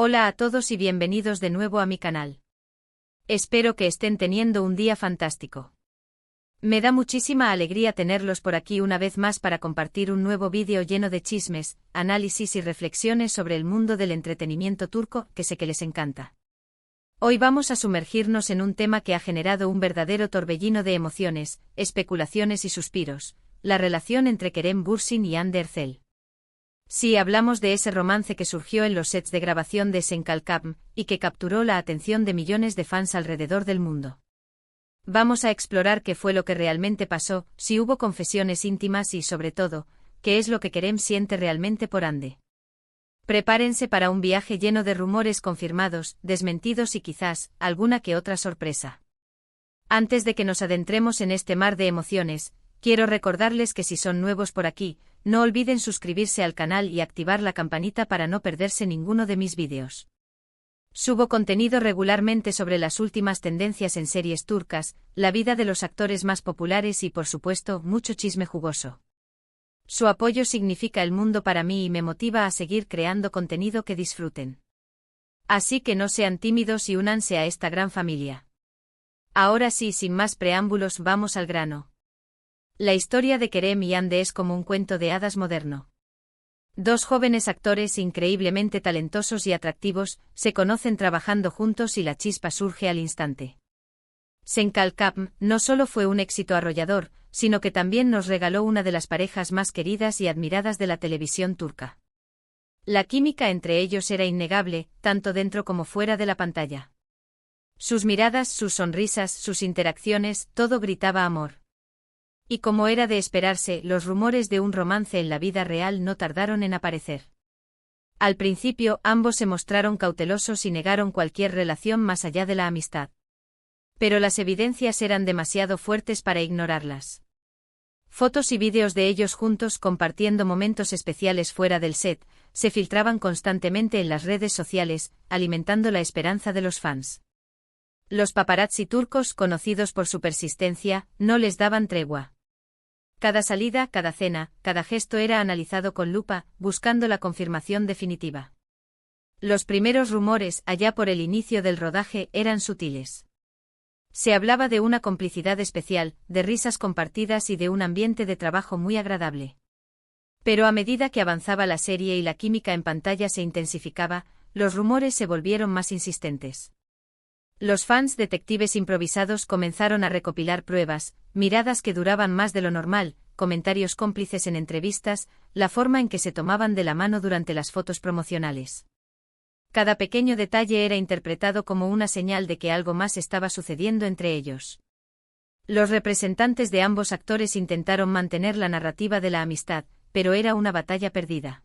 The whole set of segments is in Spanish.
Hola a todos y bienvenidos de nuevo a mi canal. Espero que estén teniendo un día fantástico. Me da muchísima alegría tenerlos por aquí una vez más para compartir un nuevo vídeo lleno de chismes, análisis y reflexiones sobre el mundo del entretenimiento turco que sé que les encanta. Hoy vamos a sumergirnos en un tema que ha generado un verdadero torbellino de emociones, especulaciones y suspiros: la relación entre Kerem Bürsin y Hande Erçel. Sí, hablamos de ese romance que surgió en los sets de grabación de Sen Kalkam, y que capturó la atención de millones de fans alrededor del mundo. Vamos a explorar qué fue lo que realmente pasó, si hubo confesiones íntimas y, sobre todo, qué es lo que Kerem siente realmente por Hande. Prepárense para un viaje lleno de rumores confirmados, desmentidos y quizás, alguna que otra sorpresa. Antes de que nos adentremos en este mar de emociones, quiero recordarles que si son nuevos por aquí, no olviden suscribirse al canal y activar la campanita para no perderse ninguno de mis vídeos. Subo contenido regularmente sobre las últimas tendencias en series turcas, la vida de los actores más populares y, por supuesto, mucho chisme jugoso. Su apoyo significa el mundo para mí y me motiva a seguir creando contenido que disfruten. Así que no sean tímidos y únanse a esta gran familia. Ahora sí, sin más preámbulos, vamos al grano. La historia de Kerem y Hande es como un cuento de hadas moderno. Dos jóvenes actores increíblemente talentosos y atractivos se conocen trabajando juntos y la chispa surge al instante. Sen Kalkam no solo fue un éxito arrollador, sino que también nos regaló una de las parejas más queridas y admiradas de la televisión turca. La química entre ellos era innegable, tanto dentro como fuera de la pantalla. Sus miradas, sus sonrisas, sus interacciones, todo gritaba amor. Y como era de esperarse, los rumores de un romance en la vida real no tardaron en aparecer. Al principio, ambos se mostraron cautelosos y negaron cualquier relación más allá de la amistad. Pero las evidencias eran demasiado fuertes para ignorarlas. Fotos y vídeos de ellos juntos compartiendo momentos especiales fuera del set, se filtraban constantemente en las redes sociales, alimentando la esperanza de los fans. Los paparazzi turcos, conocidos por su persistencia, no les daban tregua. Cada salida, cada cena, cada gesto era analizado con lupa, buscando la confirmación definitiva. Los primeros rumores, allá por el inicio del rodaje, eran sutiles. Se hablaba de una complicidad especial, de risas compartidas y de un ambiente de trabajo muy agradable. Pero a medida que avanzaba la serie y la química en pantalla se intensificaba, los rumores se volvieron más insistentes. Los fans detectives improvisados comenzaron a recopilar pruebas, miradas que duraban más de lo normal, comentarios cómplices en entrevistas, la forma en que se tomaban de la mano durante las fotos promocionales. Cada pequeño detalle era interpretado como una señal de que algo más estaba sucediendo entre ellos. Los representantes de ambos actores intentaron mantener la narrativa de la amistad, pero era una batalla perdida.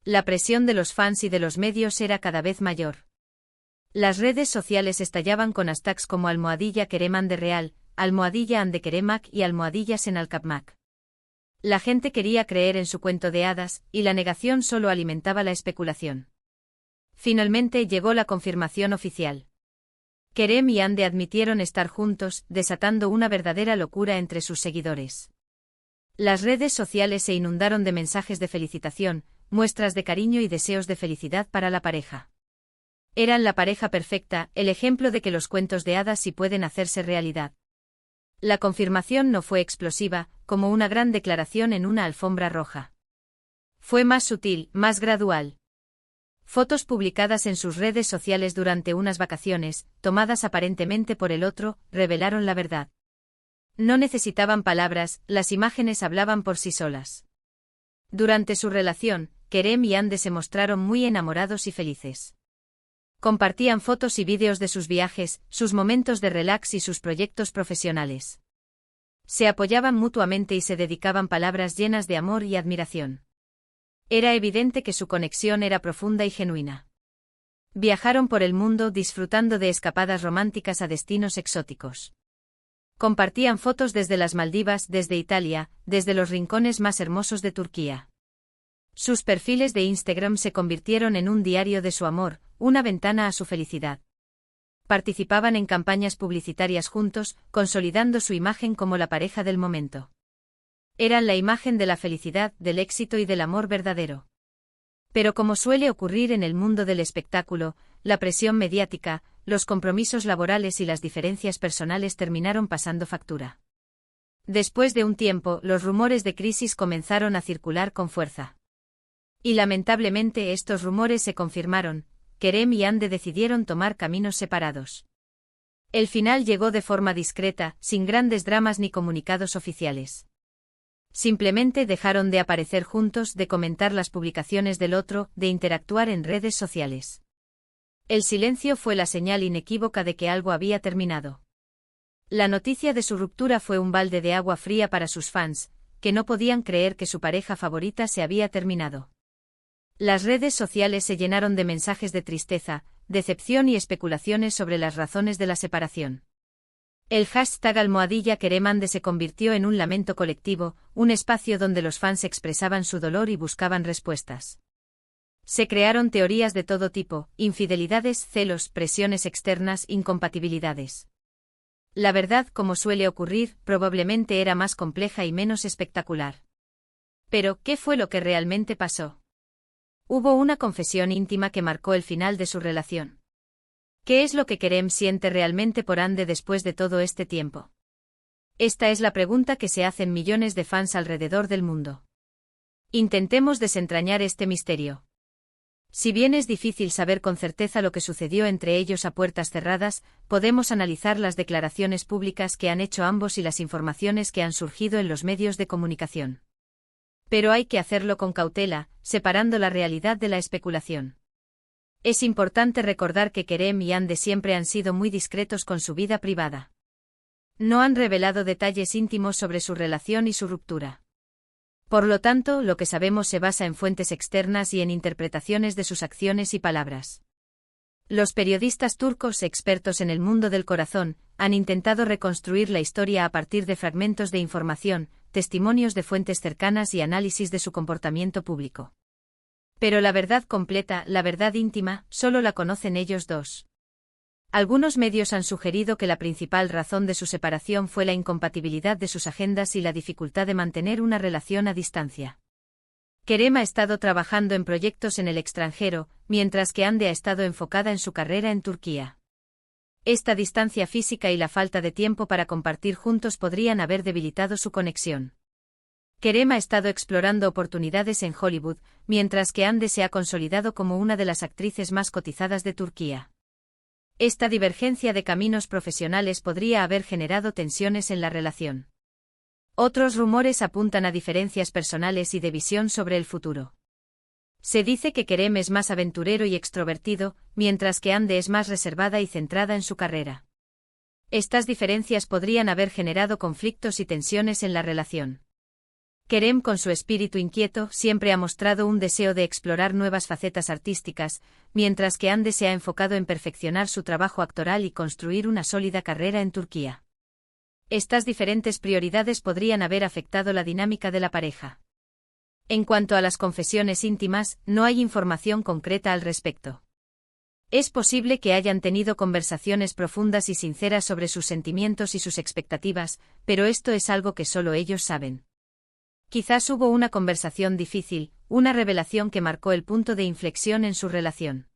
La presión de los fans y de los medios era cada vez mayor. Las redes sociales estallaban con hashtags como #Kerem Hande Real, #Hande Keremak y #Sen Alkapmak. La gente quería creer en su cuento de hadas, y la negación solo alimentaba la especulación. Finalmente llegó la confirmación oficial. Kerem y Hande admitieron estar juntos, desatando una verdadera locura entre sus seguidores. Las redes sociales se inundaron de mensajes de felicitación, muestras de cariño y deseos de felicidad para la pareja. Eran la pareja perfecta, el ejemplo de que los cuentos de hadas sí pueden hacerse realidad. La confirmación no fue explosiva, como una gran declaración en una alfombra roja. Fue más sutil, más gradual. Fotos publicadas en sus redes sociales durante unas vacaciones, tomadas aparentemente por el otro, revelaron la verdad. No necesitaban palabras, las imágenes hablaban por sí solas. Durante su relación, Kerem y Hande se mostraron muy enamorados y felices. Compartían fotos y vídeos de sus viajes, sus momentos de relax y sus proyectos profesionales. Se apoyaban mutuamente y se dedicaban palabras llenas de amor y admiración. Era evidente que su conexión era profunda y genuina. Viajaron por el mundo disfrutando de escapadas románticas a destinos exóticos. Compartían fotos desde las Maldivas, desde Italia, desde los rincones más hermosos de Turquía. Sus perfiles de Instagram se convirtieron en un diario de su amor, una ventana a su felicidad. Participaban en campañas publicitarias juntos, consolidando su imagen como la pareja del momento. Eran la imagen de la felicidad, del éxito y del amor verdadero. Pero como suele ocurrir en el mundo del espectáculo, la presión mediática, los compromisos laborales y las diferencias personales terminaron pasando factura. Después de un tiempo, los rumores de crisis comenzaron a circular con fuerza. Y lamentablemente estos rumores se confirmaron. Kerem y Hande decidieron tomar caminos separados. El final llegó de forma discreta, sin grandes dramas ni comunicados oficiales. Simplemente dejaron de aparecer juntos, de comentar las publicaciones del otro, de interactuar en redes sociales. El silencio fue la señal inequívoca de que algo había terminado. La noticia de su ruptura fue un balde de agua fría para sus fans, que no podían creer que su pareja favorita se había terminado. Las redes sociales se llenaron de mensajes de tristeza, decepción y especulaciones sobre las razones de la separación. El hashtag #KeremHande se convirtió en un lamento colectivo, un espacio donde los fans expresaban su dolor y buscaban respuestas. Se crearon teorías de todo tipo: infidelidades, celos, presiones externas, incompatibilidades. La verdad, como suele ocurrir, probablemente era más compleja y menos espectacular. Pero, ¿qué fue lo que realmente pasó? Hubo una confesión íntima que marcó el final de su relación. ¿Qué es lo que Kerem siente realmente por Hande después de todo este tiempo? Esta es la pregunta que se hacen millones de fans alrededor del mundo. Intentemos desentrañar este misterio. Si bien es difícil saber con certeza lo que sucedió entre ellos a puertas cerradas, podemos analizar las declaraciones públicas que han hecho ambos y las informaciones que han surgido en los medios de comunicación. Pero hay que hacerlo con cautela, separando la realidad de la especulación. Es importante recordar que Kerem y Hande siempre han sido muy discretos con su vida privada. No han revelado detalles íntimos sobre su relación y su ruptura. Por lo tanto, lo que sabemos se basa en fuentes externas y en interpretaciones de sus acciones y palabras. Los periodistas turcos expertos en el mundo del corazón han intentado reconstruir la historia a partir de fragmentos de información, testimonios de fuentes cercanas y análisis de su comportamiento público. Pero la verdad completa, la verdad íntima, solo la conocen ellos dos. Algunos medios han sugerido que la principal razón de su separación fue la incompatibilidad de sus agendas y la dificultad de mantener una relación a distancia. Kerem ha estado trabajando en proyectos en el extranjero, mientras que Hande ha estado enfocada en su carrera en Turquía. Esta distancia física y la falta de tiempo para compartir juntos podrían haber debilitado su conexión. Kerem ha estado explorando oportunidades en Hollywood, mientras que Hande se ha consolidado como una de las actrices más cotizadas de Turquía. Esta divergencia de caminos profesionales podría haber generado tensiones en la relación. Otros rumores apuntan a diferencias personales y de visión sobre el futuro. Se dice que Kerem es más aventurero y extrovertido, mientras que Hande es más reservada y centrada en su carrera. Estas diferencias podrían haber generado conflictos y tensiones en la relación. Kerem, con su espíritu inquieto, siempre ha mostrado un deseo de explorar nuevas facetas artísticas, mientras que Hande se ha enfocado en perfeccionar su trabajo actoral y construir una sólida carrera en Turquía. Estas diferentes prioridades podrían haber afectado la dinámica de la pareja. En cuanto a las confesiones íntimas, no hay información concreta al respecto. Es posible que hayan tenido conversaciones profundas y sinceras sobre sus sentimientos y sus expectativas, pero esto es algo que solo ellos saben. Quizás hubo una conversación difícil, una revelación que marcó el punto de inflexión en su relación.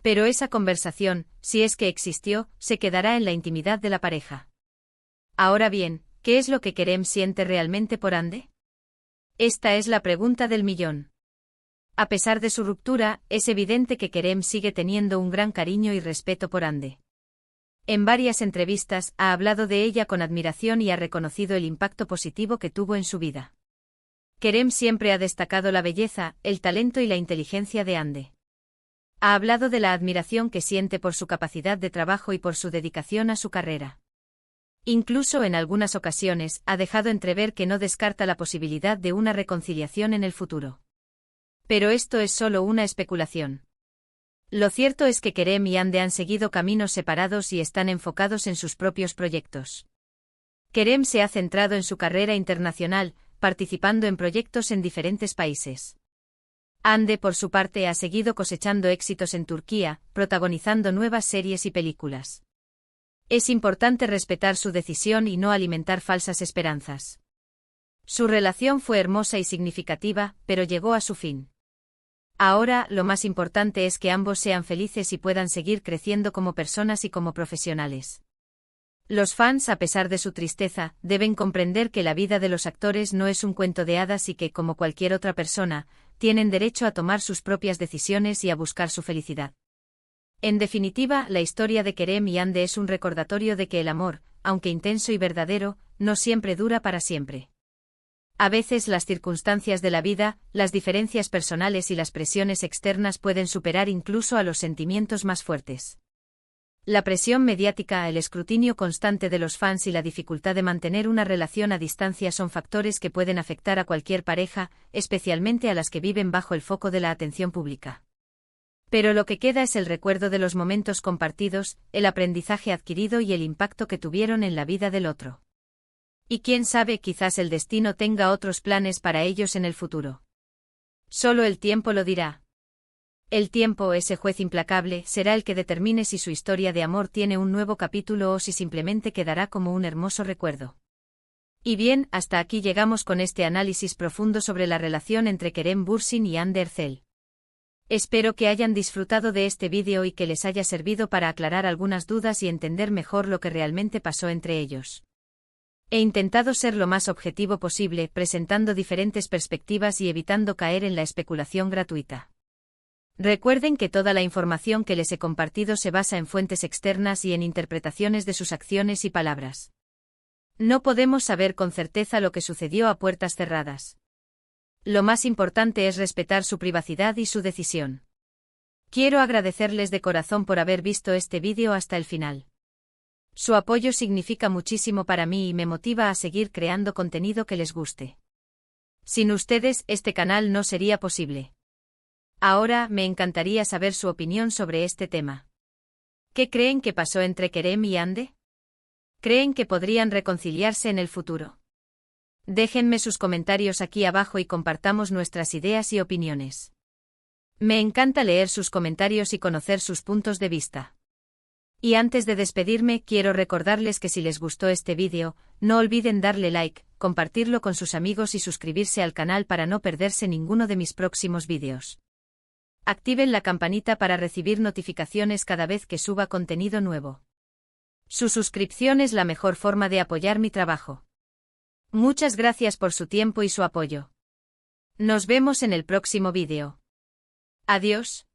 Pero esa conversación, si es que existió, se quedará en la intimidad de la pareja. Ahora bien, ¿qué es lo que Kerem siente realmente por Hande? Esta es la pregunta del millón. A pesar de su ruptura, es evidente que Kerem sigue teniendo un gran cariño y respeto por Hande. En varias entrevistas, ha hablado de ella con admiración y ha reconocido el impacto positivo que tuvo en su vida. Kerem siempre ha destacado la belleza, el talento y la inteligencia de Hande. Ha hablado de la admiración que siente por su capacidad de trabajo y por su dedicación a su carrera. Incluso en algunas ocasiones, ha dejado entrever que no descarta la posibilidad de una reconciliación en el futuro. Pero esto es solo una especulación. Lo cierto es que Kerem y Hande han seguido caminos separados y están enfocados en sus propios proyectos. Kerem se ha centrado en su carrera internacional, participando en proyectos en diferentes países. Hande, por su parte, ha seguido cosechando éxitos en Turquía, protagonizando nuevas series y películas. Es importante respetar su decisión y no alimentar falsas esperanzas. Su relación fue hermosa y significativa, pero llegó a su fin. Ahora, lo más importante es que ambos sean felices y puedan seguir creciendo como personas y como profesionales. Los fans, a pesar de su tristeza, deben comprender que la vida de los actores no es un cuento de hadas y que, como cualquier otra persona, tienen derecho a tomar sus propias decisiones y a buscar su felicidad. En definitiva, la historia de Kerem y Ande es un recordatorio de que el amor, aunque intenso y verdadero, no siempre dura para siempre. A veces las circunstancias de la vida, las diferencias personales y las presiones externas pueden superar incluso a los sentimientos más fuertes. La presión mediática, el escrutinio constante de los fans y la dificultad de mantener una relación a distancia son factores que pueden afectar a cualquier pareja, especialmente a las que viven bajo el foco de la atención pública. Pero lo que queda es el recuerdo de los momentos compartidos, el aprendizaje adquirido y el impacto que tuvieron en la vida del otro. Y quién sabe, quizás el destino tenga otros planes para ellos en el futuro. Solo el tiempo lo dirá. El tiempo, ese juez implacable, será el que determine si su historia de amor tiene un nuevo capítulo o si simplemente quedará como un hermoso recuerdo. Y bien, hasta aquí llegamos con este análisis profundo sobre la relación entre Kerem Bürsin y Hande Erçel. Espero que hayan disfrutado de este vídeo y que les haya servido para aclarar algunas dudas y entender mejor lo que realmente pasó entre ellos. He intentado ser lo más objetivo posible, presentando diferentes perspectivas y evitando caer en la especulación gratuita. Recuerden que toda la información que les he compartido se basa en fuentes externas y en interpretaciones de sus acciones y palabras. No podemos saber con certeza lo que sucedió a puertas cerradas. Lo más importante es respetar su privacidad y su decisión. Quiero agradecerles de corazón por haber visto este vídeo hasta el final. Su apoyo significa muchísimo para mí y me motiva a seguir creando contenido que les guste. Sin ustedes, este canal no sería posible. Ahora, me encantaría saber su opinión sobre este tema. ¿Qué creen que pasó entre Kerem y Hande? ¿Creen que podrían reconciliarse en el futuro? Déjenme sus comentarios aquí abajo y compartamos nuestras ideas y opiniones. Me encanta leer sus comentarios y conocer sus puntos de vista. Y antes de despedirme, quiero recordarles que si les gustó este vídeo, no olviden darle like, compartirlo con sus amigos y suscribirse al canal para no perderse ninguno de mis próximos vídeos. Activen la campanita para recibir notificaciones cada vez que suba contenido nuevo. Su suscripción es la mejor forma de apoyar mi trabajo. Muchas gracias por su tiempo y su apoyo. Nos vemos en el próximo vídeo. Adiós.